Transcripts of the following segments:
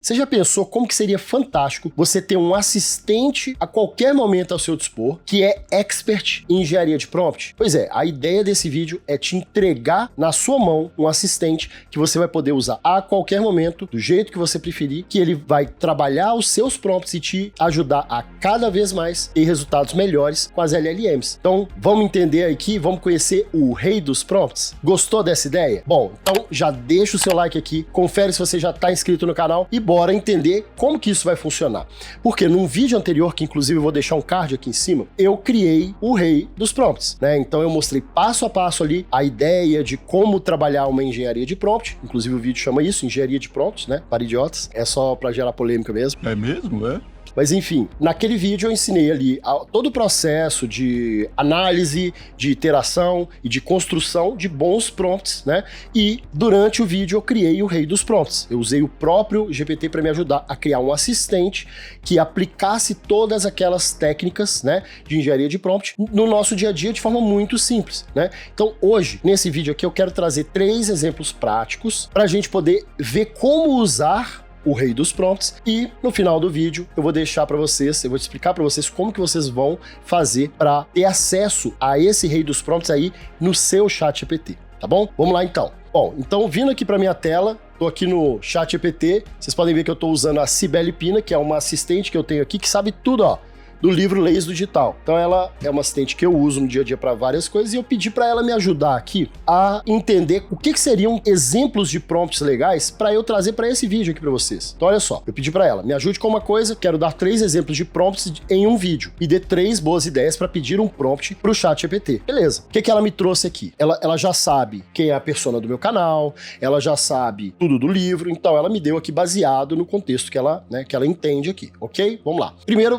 Você já pensou como que seria fantástico você ter um assistente a qualquer momento ao seu dispor, que é expert em engenharia de prompt? Pois é, a ideia desse vídeo é te entregar na sua mão um assistente que você vai poder usar a qualquer momento, do jeito que você preferir, que ele vai trabalhar os seus prompts e te ajudar a cada vez mais ter resultados melhores com as LLMs. Então, vamos entender aqui, vamos conhecer o rei dos prompts? Gostou dessa ideia? Bom, então já deixa o seu like aqui, confere se você já está inscrito no canal e bora entender como que isso vai funcionar. Porque num vídeo anterior, que inclusive eu vou deixar um card aqui em cima, eu criei o rei dos prompts, né? Então eu mostrei passo a passo ali a ideia de como trabalhar uma engenharia de prompt, inclusive o vídeo chama isso, engenharia de prompts, né? Para idiotas, é só para gerar polêmica mesmo. É mesmo, é? Mas enfim, naquele vídeo eu ensinei ali todo o processo de análise, de iteração e de construção de bons prompts, né? E durante o vídeo eu criei o rei dos prompts. Eu usei o próprio GPT para me ajudar a criar um assistente que aplicasse todas aquelas técnicas, né, de engenharia de prompt no nosso dia a dia de forma muito simples, né? Então hoje, nesse vídeo aqui, eu quero trazer 3 exemplos práticos para a gente poder ver como usar o rei dos prompts, e no final do vídeo eu vou deixar para vocês, eu vou explicar para vocês como que vocês vão fazer para ter acesso a esse rei dos prompts aí no seu ChatGPT, tá bom? Vamos lá então. Bom, então vindo aqui para minha tela, tô aqui no ChatGPT, vocês podem ver que eu tô usando a Cibele Pina, que é uma assistente que eu tenho aqui que sabe tudo, ó, do livro Leis do Digital. Então ela é uma assistente que eu uso no dia a dia para várias coisas e eu pedi para ela me ajudar aqui a entender o que seriam exemplos de prompts legais para eu trazer para esse vídeo aqui para vocês. Então olha só, eu pedi para ela, me ajude com uma coisa, quero dar 3 exemplos de prompts em um vídeo e dê 3 boas ideias para pedir um prompt para o ChatGPT. Beleza. O que ela me trouxe aqui? Ela já sabe quem é a persona do meu canal, ela já sabe tudo do livro, então ela me deu aqui baseado no contexto que ela entende aqui, ok? Vamos lá.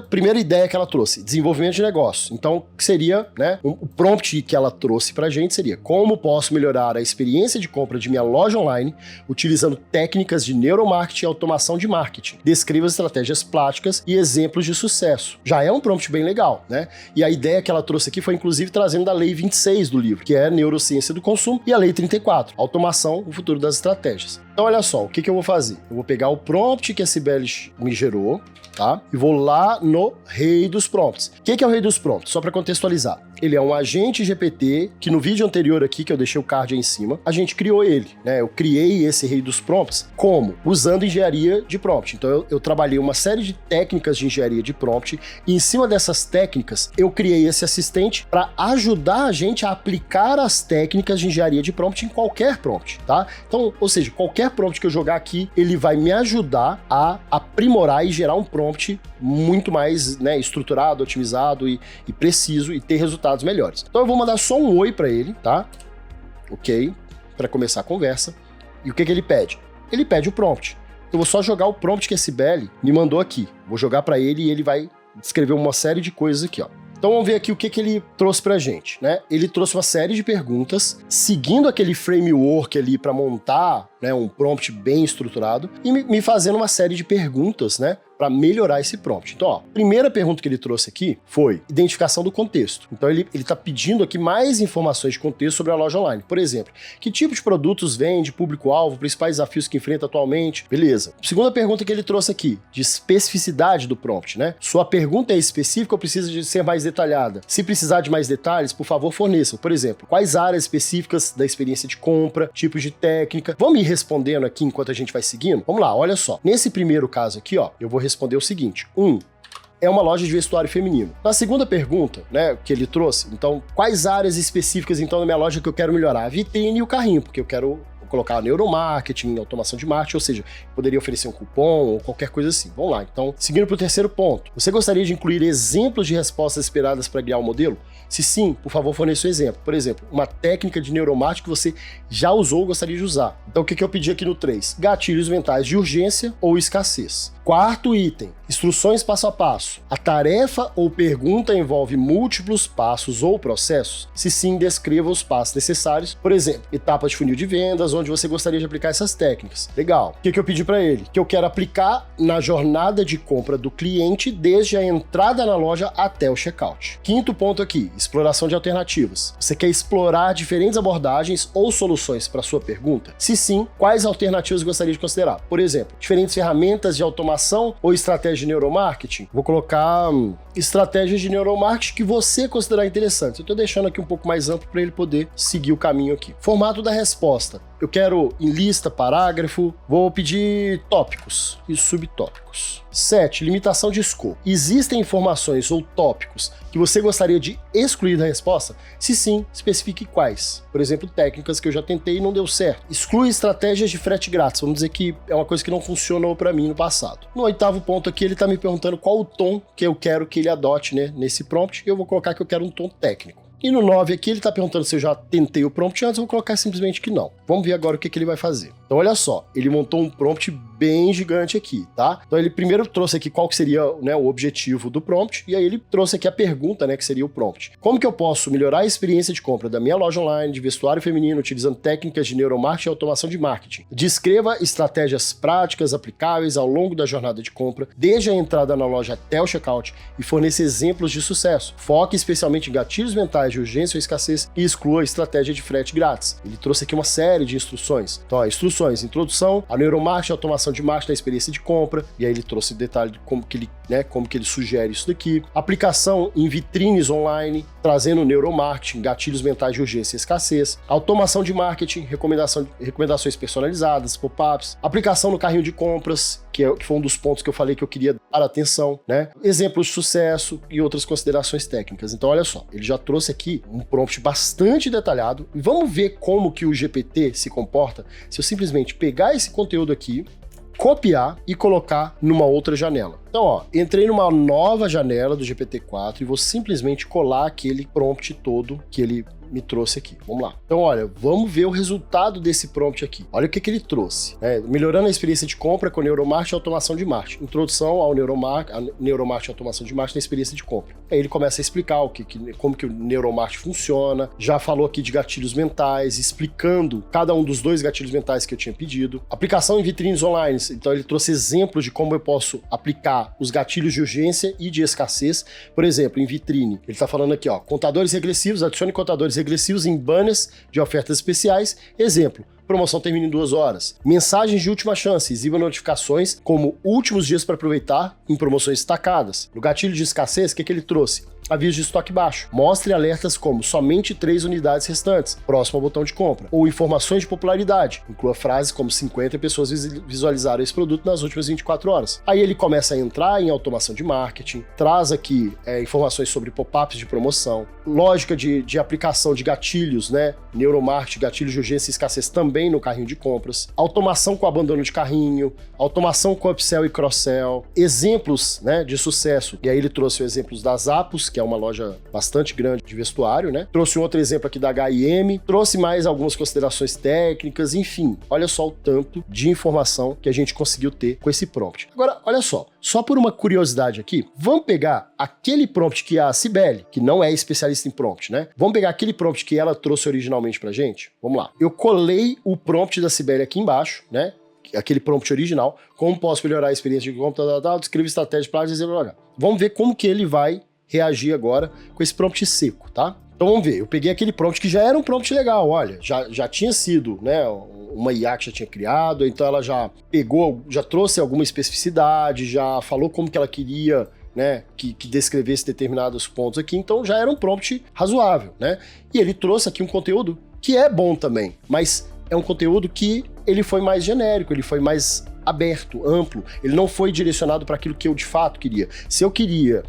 Primeira ideia que ela trouxe, desenvolvimento de negócio. Então, o que seria, né? O prompt que ela trouxe pra gente seria: como posso melhorar a experiência de compra de minha loja online utilizando técnicas de neuromarketing e automação de marketing? Descreva as estratégias práticas e exemplos de sucesso. Já é um prompt bem legal, né? E a ideia que ela trouxe aqui foi, inclusive, trazendo da Lei 26 do livro, que é Neurociência do Consumo, e a Lei 34, Automação, o futuro das estratégias. Então, olha só, o que eu vou fazer? Eu vou pegar o prompt que a Cibele me gerou, tá? E vou lá no rei dos prompts. O que é o rei dos prompts? Só para contextualizar. Ele é um agente GPT que no vídeo anterior aqui, que eu deixei o card aí em cima, a gente criou ele, né? Eu criei esse rei dos prompts como? Usando engenharia de prompt. Então eu trabalhei uma série de técnicas de engenharia de prompt e em cima dessas técnicas eu criei esse assistente para ajudar a gente a aplicar as técnicas de engenharia de prompt em qualquer prompt, tá? Então, ou seja, qualquer prompt que eu jogar aqui, ele vai me ajudar a aprimorar e gerar um prompt muito mais, né, estruturado, otimizado e preciso e ter resultados melhores. Então eu vou mandar só um oi para ele, tá? Ok, para começar a conversa. E o que ele pede? Ele pede o prompt. Eu vou só jogar o prompt que a Cibele me mandou aqui. Vou jogar para ele e ele vai descrever uma série de coisas aqui, ó. Então vamos ver aqui o que ele trouxe pra gente, né? Ele trouxe uma série de perguntas, seguindo aquele framework ali para montar, né, um prompt bem estruturado e me fazendo uma série de perguntas, né, para melhorar esse prompt. Então, ó, a primeira pergunta que ele trouxe aqui foi identificação do contexto. Então, ele tá pedindo aqui mais informações de contexto sobre a loja online. Por exemplo, que tipo de produtos vende, público-alvo, principais desafios que enfrenta atualmente. Beleza. Segunda pergunta que ele trouxe aqui, de especificidade do prompt, né? Sua pergunta é específica ou precisa de ser mais detalhada? Se precisar de mais detalhes, por favor, forneça. Por exemplo, quais áreas específicas da experiência de compra, tipos de técnica. Vamos ir respondendo aqui enquanto a gente vai seguindo? Vamos lá, olha só. Nesse primeiro caso aqui, ó, eu vou responder o seguinte. É uma loja de vestuário feminino. Na segunda pergunta, né, que ele trouxe, então, quais áreas específicas, então, na minha loja que eu quero melhorar? A vitrine e o carrinho, porque eu quero colocar neuromarketing, automação de marketing, ou seja, poderia oferecer um cupom ou qualquer coisa assim. Vamos lá, então, seguindo para o terceiro ponto. Você gostaria de incluir exemplos de respostas esperadas para guiar o modelo? Se sim, por favor, forneça um exemplo. Por exemplo, uma técnica de neuromarketing que você já usou ou gostaria de usar. Então, o que eu pedi aqui no 3? Gatilhos mentais de urgência ou escassez. Quarto item, instruções passo a passo. A tarefa ou pergunta envolve múltiplos passos ou processos? Se sim, descreva os passos necessários. Por exemplo, etapas de funil de vendas, onde você gostaria de aplicar essas técnicas. Legal. O que eu pedi para ele? Que eu quero aplicar na jornada de compra do cliente desde a entrada na loja até o checkout. Quinto ponto aqui, exploração de alternativas. Você quer explorar diferentes abordagens ou soluções para sua pergunta? Se sim, quais alternativas gostaria de considerar? Por exemplo, diferentes ferramentas de automação ou estratégia de neuromarketing? Vou colocar estratégias de neuromarketing que você considerar interessantes. Eu estou deixando aqui um pouco mais amplo para ele poder seguir o caminho aqui. Formato da resposta. Eu quero em lista, parágrafo, vou pedir tópicos e subtópicos. 7. Limitação de escopo. Existem informações ou tópicos que você gostaria de excluir da resposta? Se sim, especifique quais. Por exemplo, técnicas que eu já tentei e não deu certo. Exclui estratégias de frete grátis. Vamos dizer que é uma coisa que não funcionou para mim no passado. No 8º ponto aqui, ele está me perguntando qual o tom que eu quero que ele adote, né, nesse prompt. Eu vou colocar que eu quero um tom técnico. E no 9 aqui, ele está perguntando se eu já tentei o prompt antes, eu vou colocar simplesmente que não. Vamos ver agora o que ele vai fazer. Então, olha só, ele montou um prompt bem gigante aqui, tá? Então, ele primeiro trouxe aqui qual que seria, né, o objetivo do prompt, e aí ele trouxe aqui a pergunta, né, que seria o prompt. Como que eu posso melhorar a experiência de compra da minha loja online de vestuário feminino utilizando técnicas de neuromarketing e automação de marketing? Descreva estratégias práticas aplicáveis ao longo da jornada de compra, desde a entrada na loja até o checkout, e forneça exemplos de sucesso. Foque especialmente em gatilhos mentais de urgência ou escassez e exclua a estratégia de frete grátis. Ele trouxe aqui uma série de instruções. Então, ó, instruções, introdução, a neuromarketing, automação de marketing na experiência de compra, e aí ele trouxe detalhe de como que ele sugere isso daqui. Aplicação em vitrines online, trazendo neuromarketing, gatilhos mentais de urgência e escassez. Automação de marketing, recomendações personalizadas, pop-ups. Aplicação no carrinho de compras, que foi um dos pontos que eu falei que eu queria dar atenção, né? Exemplos de sucesso e outras considerações técnicas. Então, olha só, ele já trouxe aqui um prompt bastante detalhado. E vamos ver como que o GPT se comporta se eu simplesmente pegar esse conteúdo aqui, copiar e colocar numa outra janela. Então, ó, entrei numa nova janela do GPT-4 e vou simplesmente colar aquele prompt todo que ele me trouxe aqui. Vamos lá. Então, olha, vamos ver o resultado desse prompt aqui. Olha o que ele trouxe. Melhorando a experiência de compra com neuromarketing e automação de marketing. Introdução ao neuromarketing e automação de marketing na experiência de compra. Aí ele começa a explicar como que o neuromarketing funciona. Já falou aqui de gatilhos mentais, explicando cada um dos 2 gatilhos mentais que eu tinha pedido. Aplicação em vitrines online. Então, ele trouxe exemplos de como eu posso aplicar os gatilhos de urgência e de escassez. Por exemplo, em vitrine, ele está falando aqui, ó, contadores regressivos, adicione contadores regressivos em banners de ofertas especiais. Exemplo, promoção termina em 2 horas. Mensagens de última chance, exiba notificações como últimos dias para aproveitar em promoções destacadas. No gatilho de escassez, o que ele trouxe? Aviso de estoque baixo. Mostre alertas como somente 3 unidades restantes, próximo ao botão de compra. Ou informações de popularidade. Inclua frases como 50 pessoas visualizaram esse produto nas últimas 24 horas. Aí ele começa a entrar em automação de marketing, traz aqui informações sobre pop-ups de promoção, lógica de aplicação de gatilhos, né? Neuromarketing, gatilhos de urgência e escassez também no carrinho de compras, automação com abandono de carrinho, automação com upsell e cross-sell, exemplos, né, de sucesso. E aí ele trouxe exemplos da Zappos, que é uma loja bastante grande de vestuário, né? Trouxe um outro exemplo aqui da H&M, trouxe mais algumas considerações técnicas, enfim, olha só o tanto de informação que a gente conseguiu ter com esse prompt. Agora, olha só por uma curiosidade aqui, vamos pegar aquele prompt que a Cibele, que não é especialista em prompt, né? Vamos pegar aquele prompt que ela trouxe originalmente pra gente? Vamos lá. Eu colei o prompt da Cibele aqui embaixo, né? Aquele prompt original, como posso melhorar a experiência de compra, descreva estratégia para dizer, vamos ver como que ele vai reagir agora com esse prompt seco, tá? Então vamos ver, eu peguei aquele prompt que já era um prompt legal, olha, já tinha sido, né, uma IA que já tinha criado, então ela já pegou, já trouxe alguma especificidade, já falou como que ela queria, né, que descrevesse determinados pontos aqui, então já era um prompt razoável, né? E ele trouxe aqui um conteúdo que é bom também, mas é um conteúdo que ele foi mais genérico, ele foi mais aberto, amplo, ele não foi direcionado para aquilo que eu de fato queria. Se eu queria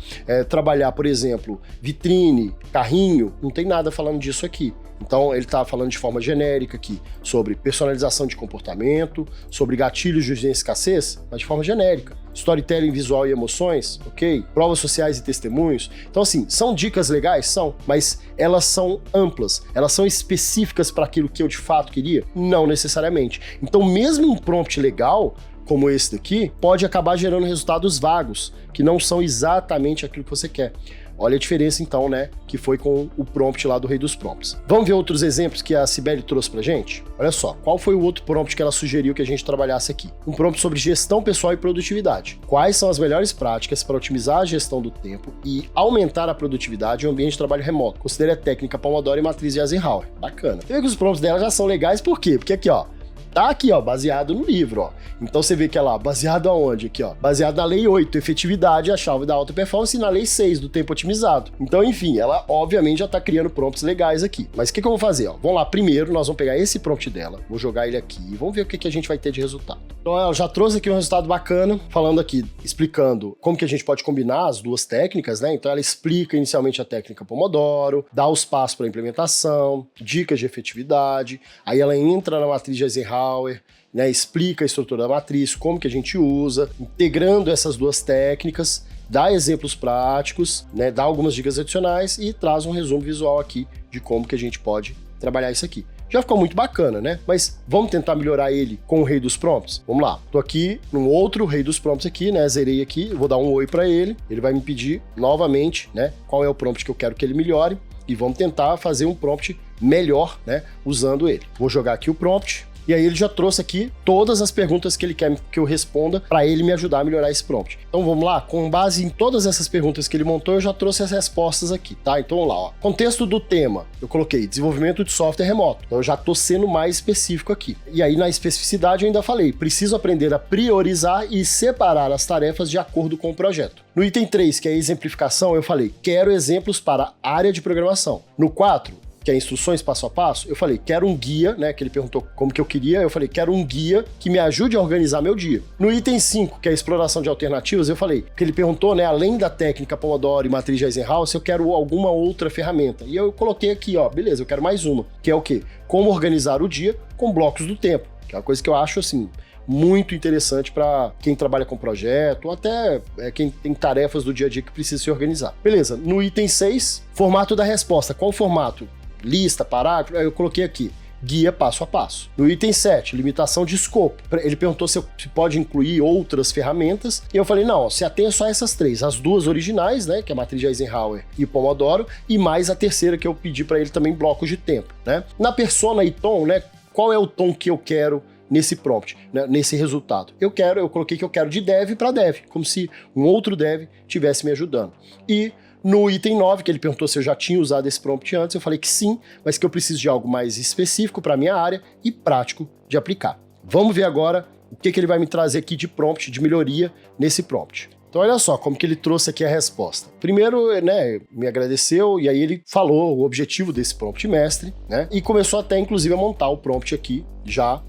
trabalhar, por exemplo, vitrine, carrinho, não tem nada falando disso aqui. Então ele está falando de forma genérica aqui sobre personalização de comportamento, sobre gatilhos de urgência e escassez, mas de forma genérica. Storytelling visual e emoções, ok? Provas sociais e testemunhos. Então assim, são dicas legais? São, mas elas são amplas, elas são específicas para aquilo que eu de fato queria? Não necessariamente. Então mesmo um prompt legal, como esse daqui, pode acabar gerando resultados vagos, que não são exatamente aquilo que você quer. Olha a diferença então, né, que foi com o prompt lá do Rei dos Prompts. Vamos ver outros exemplos que a Cibele trouxe pra gente? Olha só, qual foi o outro prompt que ela sugeriu que a gente trabalhasse aqui? Um prompt sobre gestão pessoal e produtividade. Quais são as melhores práticas para otimizar a gestão do tempo e aumentar a produtividade em um ambiente de trabalho remoto? Considere a técnica Pomodoro e matriz de Eisenhower. Bacana. Você vê que os prompts dela já são legais, por quê? Porque aqui, ó, tá aqui, ó, baseado no livro, ó. Então você vê que é lá, baseado aonde? Aqui, ó. Baseado na lei 8, efetividade, a chave da alta performance, e na lei 6, do tempo otimizado. Então, enfim, ela obviamente já tá criando prompts legais aqui. Mas o que eu vou fazer, ó? Vamos lá, primeiro nós vamos pegar esse prompt dela, vou jogar ele aqui e vamos ver o que a gente vai ter de resultado. Então ela já trouxe aqui um resultado bacana, falando aqui, explicando como que a gente pode combinar as duas técnicas, né? Então ela explica inicialmente a técnica Pomodoro, dá os passos para a implementação, dicas de efetividade, aí ela entra na matriz de Eisenhower, né, explica a estrutura da matriz, como que a gente usa, integrando essas duas técnicas, dá exemplos práticos, né, dá algumas dicas adicionais e traz um resumo visual aqui de como que a gente pode trabalhar isso aqui. Já ficou muito bacana, né? Mas vamos tentar melhorar ele com o Rei dos Prompts? Vamos lá. Tô aqui num outro Rei dos Prompts aqui, né? Zerei aqui, vou dar um oi para ele. Ele vai me pedir novamente, né? Qual é o prompt que eu quero que ele melhore. E vamos tentar fazer um prompt melhor, né? Usando ele. Vou jogar aqui o prompt. E aí ele já trouxe aqui todas as perguntas que ele quer que eu responda para ele me ajudar a melhorar esse prompt. Então vamos lá, com base em todas essas perguntas que ele montou, eu já trouxe as respostas aqui, tá? Então vamos lá, ó. Contexto do tema, eu coloquei desenvolvimento de software remoto. Então eu já tô sendo mais específico aqui. E aí na especificidade eu ainda falei, preciso aprender a priorizar e separar as tarefas de acordo com o projeto. No item 3, que é a exemplificação, eu falei, quero exemplos para área de programação. No 4, que é instruções passo a passo, eu falei, quero um guia, né, que ele perguntou como que eu queria, eu falei, quero um guia que me ajude a organizar meu dia. No item 5, que é a exploração de alternativas, eu falei, que ele perguntou, né, além da técnica Pomodoro e matriz de Eisenhower, se eu quero alguma outra ferramenta. E eu coloquei aqui, ó, beleza, eu quero mais uma, que é o quê? Como organizar o dia com blocos do tempo, que é uma coisa que eu acho, assim, muito interessante para quem trabalha com projeto, ou até quem tem tarefas do dia a dia que precisa se organizar. Beleza, no item 6, formato da resposta. Qual o formato? Lista, parágrafo, eu coloquei aqui, guia passo a passo. No item 7, limitação de escopo. Ele perguntou se pode incluir outras ferramentas, e eu falei, não, se atenha só essas três, as duas originais, né, que é a matriz de Eisenhower e Pomodoro, e mais a terceira que eu pedi para ele também, blocos de tempo, né. Na persona e tom, né, qual é o tom que eu quero nesse prompt, né, nesse resultado? Eu coloquei que eu quero de dev para dev, como se um outro dev estivesse me ajudando. E no item 9, que ele perguntou se eu já tinha usado esse prompt antes, eu falei que sim, mas que eu preciso de algo mais específico para a minha área e prático de aplicar. Vamos ver agora o que ele vai me trazer aqui de prompt, de melhoria nesse prompt. Então olha só como que ele trouxe aqui a resposta. Primeiro, né, me agradeceu e aí ele falou o objetivo desse prompt mestre, né, e começou até inclusive a montar o prompt aqui já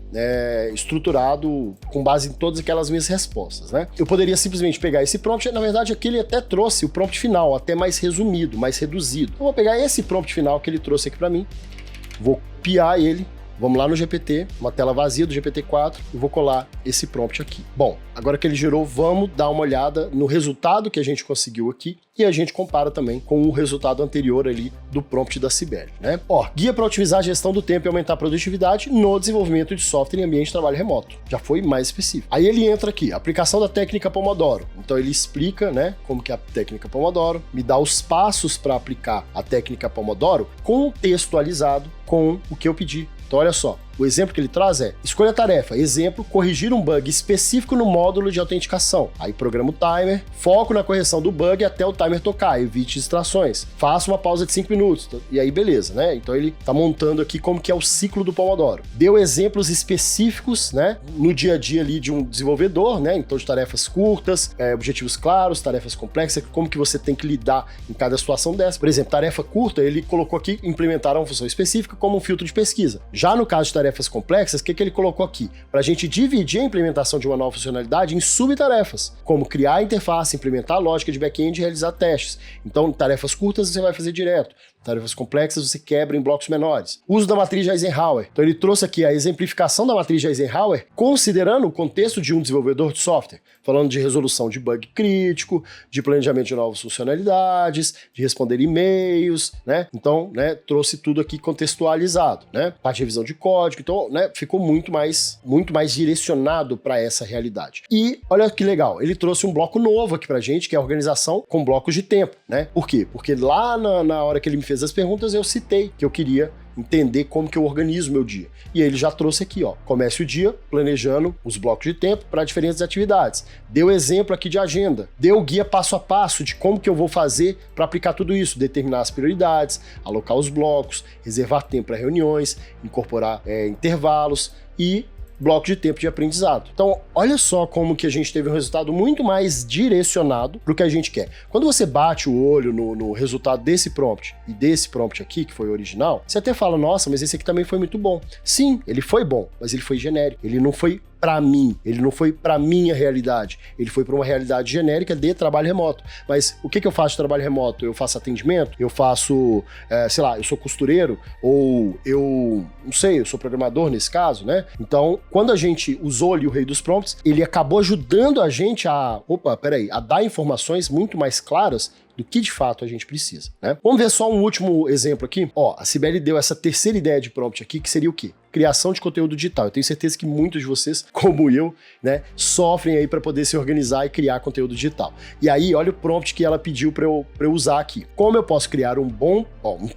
estruturado com base em todas aquelas minhas respostas, né. Eu poderia simplesmente pegar esse prompt, na verdade aqui ele até trouxe o prompt final, até mais resumido, mais reduzido. Eu vou pegar esse prompt final que ele trouxe aqui para mim, vou copiar ele. Vamos lá no GPT, uma tela vazia do GPT-4, e vou colar esse prompt aqui. Bom, agora que ele gerou, vamos dar uma olhada no resultado que a gente conseguiu aqui e a gente compara também com o resultado anterior ali do prompt da Cibele, né? Ó, guia para otimizar a gestão do tempo e aumentar a produtividade no desenvolvimento de software em ambiente de trabalho remoto. Já foi mais específico. Aí ele entra aqui, aplicação da técnica Pomodoro. Então ele explica, né, como que é a técnica Pomodoro, me dá os passos para aplicar a técnica Pomodoro contextualizado com o que eu pedi. Então olha só, o exemplo que ele traz é, escolha a tarefa, exemplo, corrigir um bug específico no módulo de autenticação. Aí programa o timer, foco na correção do bug até o timer tocar, evite distrações, faça uma pausa de 5 minutos, e aí beleza, né? Então ele tá montando aqui como que é o ciclo do Pomodoro. Deu exemplos específicos, né, no dia a dia ali de um desenvolvedor, né, então de tarefas curtas, objetivos claros, tarefas complexas, como que você tem que lidar em cada situação dessa. Por exemplo, tarefa curta, ele colocou aqui, implementar uma função específica como um filtro de pesquisa. Já no caso de tarefas complexas, o que ele colocou aqui? Para a gente dividir a implementação de uma nova funcionalidade em subtarefas, como criar a interface, implementar a lógica de back-end e realizar testes. Então, tarefas curtas você vai fazer direto. Tarefas complexas você quebra em blocos menores. Uso da matriz de Eisenhower. Então ele trouxe aqui a exemplificação da matriz de Eisenhower, considerando o contexto de um desenvolvedor de software, falando de resolução de bug crítico, de planejamento de novas funcionalidades, de responder e-mails, né? Então, né, trouxe tudo aqui contextualizado, né? Parte de revisão de código, então, né, ficou muito mais direcionado para essa realidade. E olha que legal, ele trouxe um bloco novo aqui pra gente, que é a organização com blocos de tempo, né? Por quê? Porque lá na hora que ele me fez as perguntas, eu citei que eu queria entender como que eu organizo meu dia. E ele já trouxe aqui, ó, comece o dia planejando os blocos de tempo para diferentes atividades. Deu exemplo aqui de agenda, deu guia passo a passo de como que eu vou fazer para aplicar tudo isso, determinar as prioridades, alocar os blocos, reservar tempo para reuniões, incorporar intervalos e bloco de tempo de aprendizado. Então, olha só como que a gente teve um resultado muito mais direcionado para o que a gente quer. Quando você bate o olho no resultado desse prompt e desse prompt aqui, que foi o original, você até fala, nossa, mas esse aqui também foi muito bom. Sim, ele foi bom, mas ele foi genérico. Ele não foi para mim, ele não foi para minha realidade, ele foi para uma realidade genérica de trabalho remoto. Mas o que eu faço de trabalho remoto? Eu faço atendimento, eu faço, sei lá, eu sou costureiro, ou eu, não sei, eu sou programador nesse caso, né? Então, quando a gente usou ali o Rei dos Prompts, ele acabou ajudando a gente a dar informações muito mais claras do que de fato a gente precisa, né? Vamos ver só um último exemplo aqui. Ó, a Cibele deu essa terceira ideia de prompt aqui, que seria o quê? Criação de conteúdo digital. Eu tenho certeza que muitos de vocês, como eu, né, sofrem aí para poder se organizar e criar conteúdo digital. E aí, olha o prompt que ela pediu para eu usar aqui. Como eu posso criar um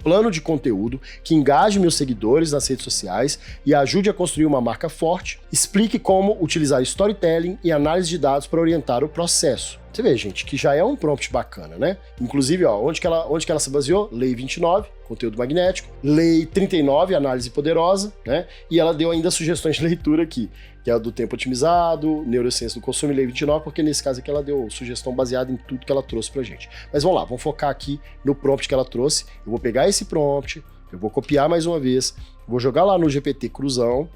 plano de conteúdo que engaje meus seguidores nas redes sociais e ajude a construir uma marca forte? Explique como utilizar storytelling e análise de dados para orientar o processo. Você vê, gente, que já é um prompt bacana, né? Inclusive, ó, onde que ela se baseou? Lei 29, conteúdo magnético. Lei 39, análise poderosa, né? E ela deu ainda sugestões de leitura aqui, que é a do tempo otimizado, neurociência do consumo e lei 29, porque nesse caso aqui ela deu sugestão baseada em tudo que ela trouxe pra gente. Mas vamos lá, vamos focar aqui no prompt que ela trouxe. Eu vou pegar esse prompt, eu vou copiar mais uma vez, vou jogar lá no GPT Cruzão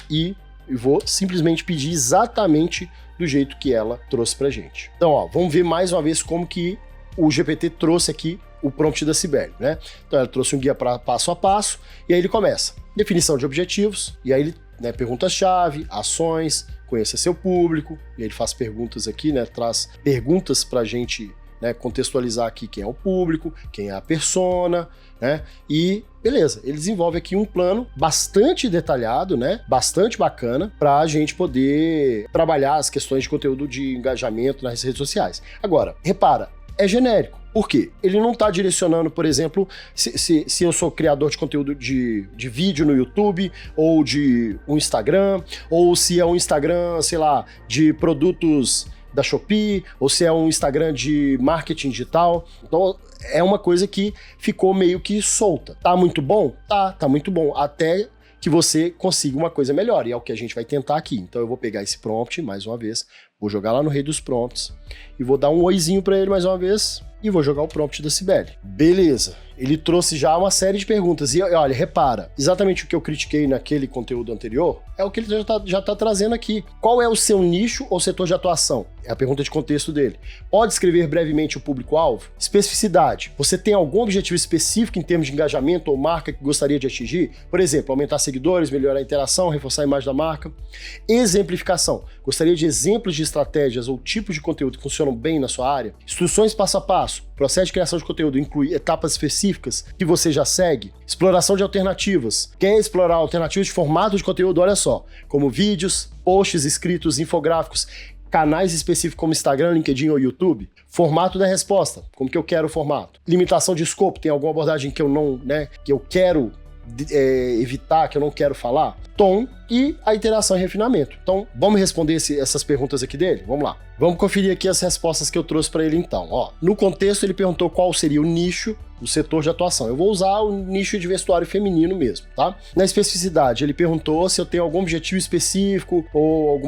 e vou simplesmente pedir exatamente do jeito que ela trouxe pra gente. Então, ó, vamos ver mais uma vez como que o GPT trouxe aqui o prompt da Cibele, né? Então, ela trouxe um guia para passo a passo, e aí ele começa. Definição de objetivos, e aí ele, né, perguntas-chave, ações, conheça seu público, e aí ele faz perguntas aqui, né? Traz perguntas pra gente, né, contextualizar aqui quem é o público, quem é a persona, né? E beleza, ele desenvolve aqui um plano bastante detalhado, né? Bastante bacana para a gente poder trabalhar as questões de conteúdo de engajamento nas redes sociais. Agora, repara, é genérico. Por quê? Ele não está direcionando, por exemplo, se eu sou criador de conteúdo de vídeo no YouTube, ou de um Instagram, ou se é um Instagram, sei lá, de produtos da Shopee, ou se é um Instagram de marketing digital. Então, é uma coisa que ficou meio que solta. Tá muito bom? Tá muito bom. Até que você consiga uma coisa melhor, e é o que a gente vai tentar aqui. Então, eu vou pegar esse prompt, mais uma vez, vou jogar lá no Rei dos Prompts, e vou dar um oizinho para ele mais uma vez, e vou jogar o prompt da Cibele. Beleza. Ele trouxe já uma série de perguntas. E olha, repara, exatamente o que eu critiquei naquele conteúdo anterior é o que ele já tá trazendo aqui. Qual é o seu nicho ou setor de atuação? É a pergunta de contexto dele. Pode escrever brevemente o público-alvo? Especificidade. Você tem algum objetivo específico em termos de engajamento ou marca que gostaria de atingir? Por exemplo, aumentar seguidores, melhorar a interação, reforçar a imagem da marca. Exemplificação. Gostaria de exemplos de estratégias ou tipos de conteúdo que funcionam bem na sua área? Instruções passo a passo. Processo de criação de conteúdo inclui etapas específicas que você já segue. Exploração de alternativas. Quer explorar alternativas de formato de conteúdo? Olha só, como vídeos, posts escritos, infográficos, canais específicos como Instagram, LinkedIn ou YouTube. Formato da resposta, como que eu quero o formato. Limitação de escopo, tem alguma abordagem que eu não, né, que eu quero evitar, que eu não quero falar. Tom e a iteração e refinamento. Então, vamos responder essas perguntas aqui dele? Vamos lá. Vamos conferir aqui as respostas que eu trouxe para ele então. Ó, no contexto, ele perguntou qual seria o nicho, o setor de atuação. Eu vou usar o nicho de vestuário feminino mesmo, tá? Na especificidade, ele perguntou se eu tenho algum objetivo específico ou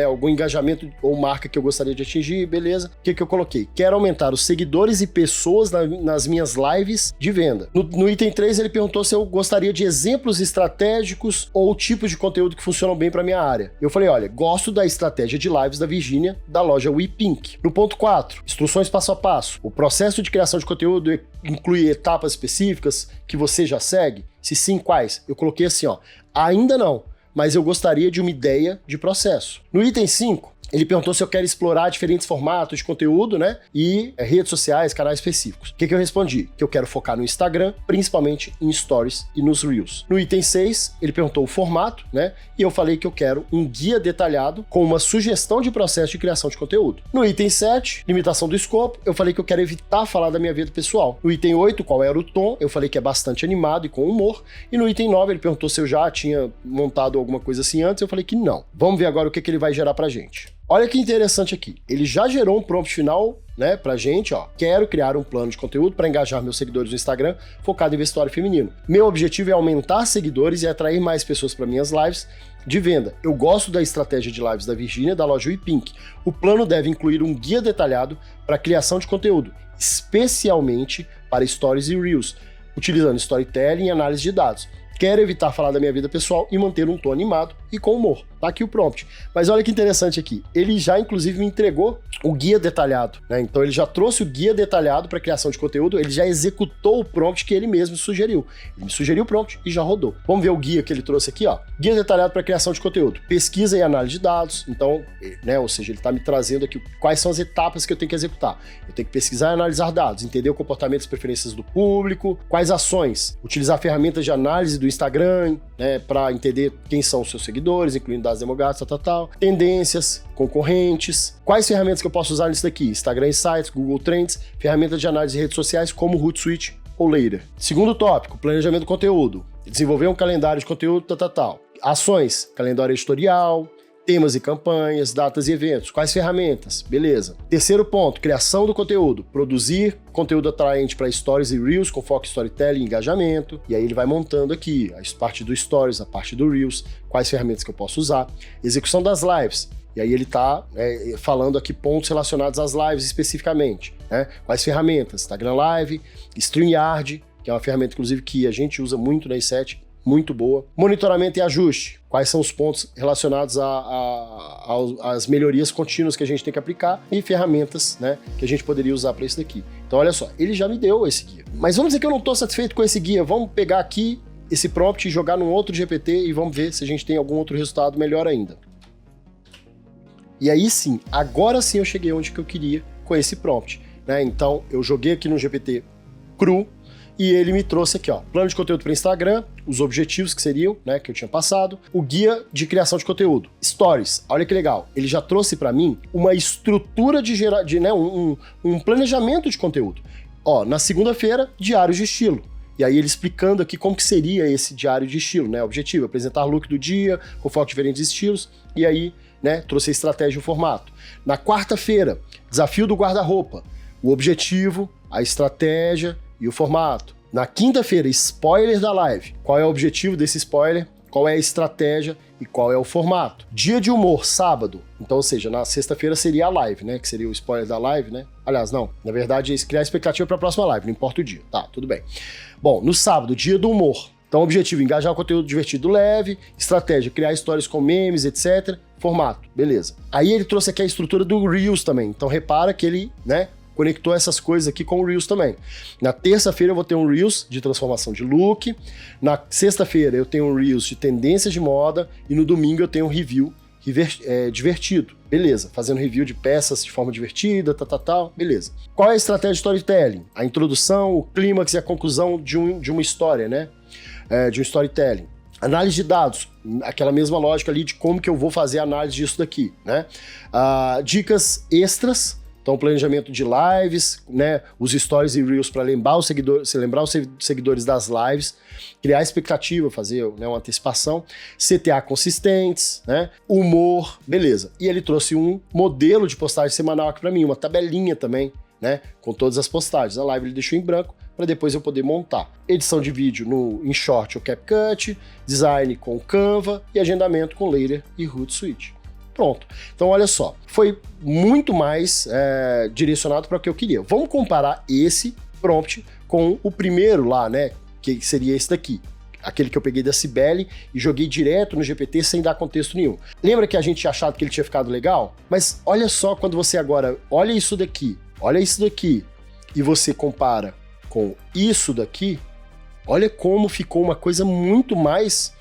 algum engajamento ou marca que eu gostaria de atingir, beleza. O que eu coloquei? Quero aumentar os seguidores e pessoas nas minhas lives de venda. No item 3, ele perguntou se eu gostaria de exemplos estratégicos ou tipo tipos de conteúdo que funcionam bem para minha área. Eu falei, olha, gosto da estratégia de lives da Virgínia, da loja WePink. No ponto 4, instruções passo a passo. O processo de criação de conteúdo inclui etapas específicas que você já segue? Se sim, quais? Eu coloquei assim, ó, ainda não, mas eu gostaria de uma ideia de processo. No item 5, ele perguntou se eu quero explorar diferentes formatos de conteúdo, né? E redes sociais, canais específicos. O que eu respondi? Que eu quero focar no Instagram, principalmente em Stories e nos Reels. No item 6, ele perguntou o formato, né? E eu falei que eu quero um guia detalhado com uma sugestão de processo de criação de conteúdo. No item 7, limitação do escopo, eu falei que eu quero evitar falar da minha vida pessoal. No item 8, qual era o tom? Eu falei que é bastante animado e com humor. E no item 9, ele perguntou se eu já tinha montado alguma coisa assim antes. Eu falei que não. Vamos ver agora o que ele vai gerar pra gente. Olha que interessante aqui, ele já gerou um prompt final, né, pra gente, ó. Quero criar um plano de conteúdo para engajar meus seguidores no Instagram focado em vestuário feminino. Meu objetivo é aumentar seguidores e atrair mais pessoas para minhas lives de venda. Eu gosto da estratégia de lives da Virgínia, da loja WePink. O plano deve incluir um guia detalhado para criação de conteúdo, especialmente para Stories e Reels, utilizando storytelling e análise de dados. Quero evitar falar da minha vida pessoal e manter um tom animado e com humor. Tá aqui o prompt. Mas olha que interessante aqui. Ele já, inclusive, me entregou o guia detalhado, né? Então ele já trouxe o guia detalhado para criação de conteúdo, ele já executou o prompt que ele mesmo sugeriu. Ele me sugeriu o prompt e já rodou. Vamos ver o guia que ele trouxe aqui, ó. Guia detalhado para criação de conteúdo. Pesquisa e análise de dados. Então, né, ou seja, ele está me trazendo aqui quais são as etapas que eu tenho que executar. Eu tenho que pesquisar e analisar dados, entender o comportamento e as preferências do público, quais ações, utilizar ferramentas de análise do Instagram, né, para entender quem são os seus seguidores, incluindo dados demográficos, tal, tendências, concorrentes, quais ferramentas que eu posso usar nisso daqui, Instagram Insights, Google Trends, ferramentas de análise de redes sociais como Hootsuite ou Later. Segundo tópico, planejamento do conteúdo, desenvolver um calendário de conteúdo, tal. Ações, calendário editorial, temas e campanhas, datas e eventos. Quais ferramentas? Beleza. Terceiro ponto, criação do conteúdo. Produzir conteúdo atraente para Stories e Reels com foco em storytelling e engajamento. E aí ele vai montando aqui a parte do Stories, a parte do Reels, quais ferramentas que eu posso usar. Execução das lives. E aí ele está falando aqui pontos relacionados às lives especificamente, né? Quais ferramentas? Instagram Live, StreamYard, que é uma ferramenta, inclusive, que a gente usa muito na i7, muito boa. Monitoramento e ajuste. Quais são os pontos relacionados às melhorias contínuas que a gente tem que aplicar e ferramentas, né, que a gente poderia usar para isso daqui. Então, olha só, ele já me deu esse guia. Mas vamos dizer que eu não estou satisfeito com esse guia. Vamos pegar aqui esse prompt e jogar num outro GPT e vamos ver se a gente tem algum outro resultado melhor ainda. E aí sim, agora sim eu cheguei onde que eu queria com esse prompt, né? Então, eu joguei aqui no GPT cru, e ele me trouxe aqui, ó, plano de conteúdo para Instagram, os objetivos que seriam, né, que eu tinha passado, o guia de criação de conteúdo, Stories, olha que legal, ele já trouxe para mim uma estrutura né, um planejamento de conteúdo. Ó, na segunda-feira, diários de estilo. E aí ele explicando aqui como que seria esse diário de estilo, né, objetivo, apresentar look do dia, com foco em diferentes estilos, e aí, né, trouxe a estratégia e o formato. Na quarta-feira, desafio do guarda-roupa, o objetivo, a estratégia e o formato. Na quinta-feira, spoiler da live. Qual é o objetivo desse spoiler? Qual é a estratégia e qual é o formato? Dia de humor, sábado. Então, ou seja, na sexta-feira seria a live, né? Que seria o spoiler da live, né? Aliás, não. Na verdade, é criar expectativa para a próxima live, não importa o dia. Tá, tudo bem. Bom, no sábado, dia do humor. Então, objetivo, engajar o conteúdo divertido leve. Estratégia, criar histórias com memes, etc. Formato, beleza. Aí ele trouxe aqui a estrutura do Reels também. Então, repara que ele, né, conectou essas coisas aqui com o Reels também. Na terça-feira eu vou ter um Reels de transformação de look, na sexta-feira eu tenho um Reels de tendências de moda e no domingo eu tenho um review divertido. Beleza, fazendo review de peças de forma divertida, tal, beleza. Qual é a estratégia de storytelling? A introdução, o clímax e a conclusão de uma história, né? De um storytelling. Análise de dados, aquela mesma lógica ali de como que eu vou fazer a análise disso daqui, né? Dicas extras. Então, planejamento de lives, né, os stories e reels para lembrar os seguidores das lives, criar expectativa, fazer, né, uma antecipação, CTA consistentes, né, humor, beleza. E ele trouxe um modelo de postagem semanal aqui para mim, uma tabelinha também, né, com todas as postagens. A live ele deixou em branco para depois eu poder montar. Edição de vídeo no InShot ou CapCut, design com Canva e agendamento com Later e Hootsuite. Pronto. Então, olha só, foi muito mais direcionado para o que eu queria. Vamos comparar esse prompt com o primeiro lá, né? Que seria esse daqui. aquele que eu peguei da Cibele e joguei direto no GPT sem dar contexto nenhum. Lembra que a gente tinha achado que ele tinha ficado legal? Mas olha só quando você agora olha isso daqui e você compara com isso daqui, olha como ficou uma coisa muito mais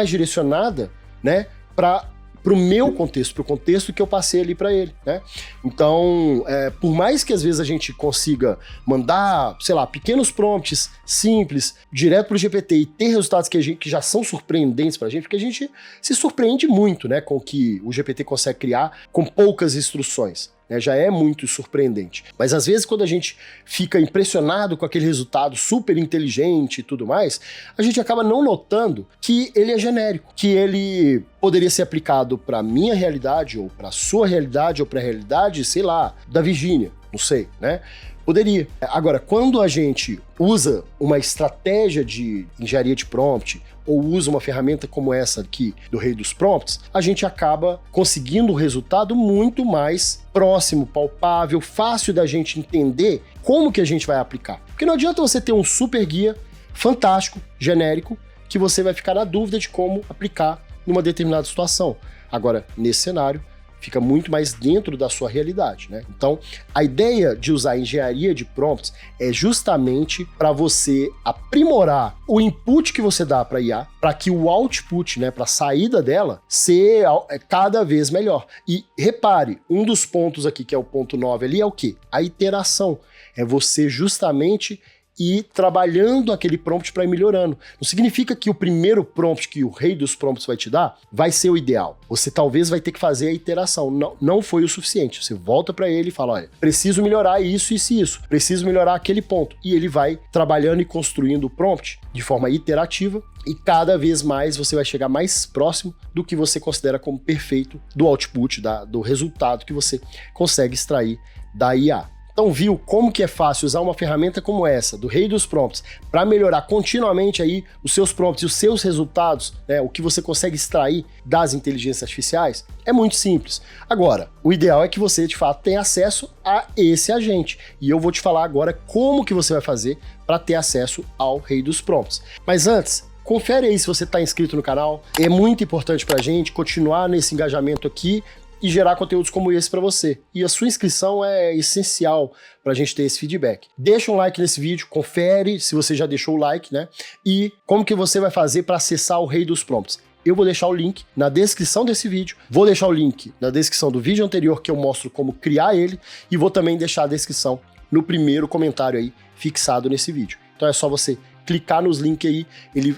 direcionada, né, para o meu contexto, para o contexto que eu passei ali para ele, né? Então, por mais que às vezes a gente consiga mandar, sei lá, pequenos prompts simples, direto para o GPT e ter resultados que já são surpreendentes para a gente, porque a gente se surpreende muito, né, com o que o GPT consegue criar com poucas instruções. Já é muito surpreendente. Mas às vezes quando a gente fica impressionado com aquele resultado super inteligente e tudo mais, a gente acaba não notando que ele é genérico, que ele poderia ser aplicado para minha realidade, ou para sua realidade, ou para a realidade, sei lá, da Virgínia, não sei, né? Poderia. Agora, quando a gente usa uma estratégia de engenharia de prompt, ou usa uma ferramenta como essa aqui, do Rei dos Prompts, a gente acaba conseguindo um resultado muito mais próximo, palpável, fácil da gente entender como que a gente vai aplicar. Porque não adianta você ter um super guia fantástico, genérico, que você vai ficar na dúvida de como aplicar numa determinada situação. Agora, nesse cenário, fica muito mais dentro da sua realidade, né? Então, a ideia de usar engenharia de prompts é justamente para você aprimorar o input que você dá para a IA, para que o output, né, para a saída dela, ser cada vez melhor. E repare, um dos pontos aqui, que é o ponto 9 ali, é o quê? A iteração. É você justamente ir trabalhando aquele prompt para ir melhorando. Não significa que o primeiro prompt que o Rei dos Prompts vai te dar vai ser o ideal. Você talvez vai ter que fazer a iteração. Não foi o suficiente. Você volta para ele e fala, olha, preciso melhorar isso, isso e isso. Preciso melhorar aquele ponto. E ele vai trabalhando e construindo o prompt de forma iterativa e cada vez mais você vai chegar mais próximo do que você considera como perfeito, do output, do resultado que você consegue extrair da IA. Então viu como que é fácil usar uma ferramenta como essa, do Rei dos Prompts, para melhorar continuamente aí os seus prompts e os seus resultados, né, o que você consegue extrair das inteligências artificiais? É muito simples. Agora, o ideal é que você, de fato, tenha acesso a esse agente. E eu vou te falar agora como que você vai fazer para ter acesso ao Rei dos Prompts. Mas antes, confere aí se você está inscrito no canal. É muito importante para a gente continuar nesse engajamento aqui e gerar conteúdos como esse para você. E a sua inscrição é essencial para a gente ter esse feedback. Deixa um like nesse vídeo, confere se você já deixou o like, né? E como que você vai fazer para acessar o Rei dos Prompts. Eu vou deixar o link na descrição desse vídeo, vou deixar o link na descrição do vídeo anterior que eu mostro como criar ele e vou também deixar a descrição no primeiro comentário aí fixado nesse vídeo. Então é só você clicar nos links aí,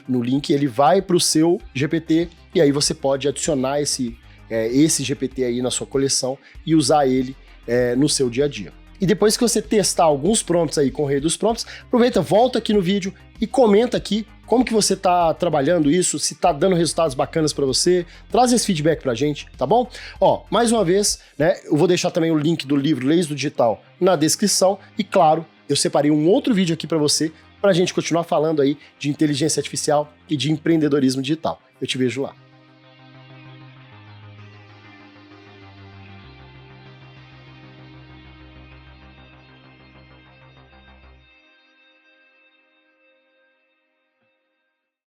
no link ele vai para o seu GPT e aí você pode adicionar esse GPT aí na sua coleção e usar ele no seu dia a dia. E depois que você testar alguns prompts aí com o Rei dos Prompts, aproveita, volta aqui no vídeo e comenta aqui como que você tá trabalhando isso, se tá dando resultados bacanas para você, traz esse feedback pra gente, tá bom? Ó, mais uma vez, né, eu vou deixar também o link do livro Leis do Digital na descrição e, claro, eu separei um outro vídeo aqui para você, pra gente continuar falando aí de inteligência artificial e de empreendedorismo digital. Eu te vejo lá.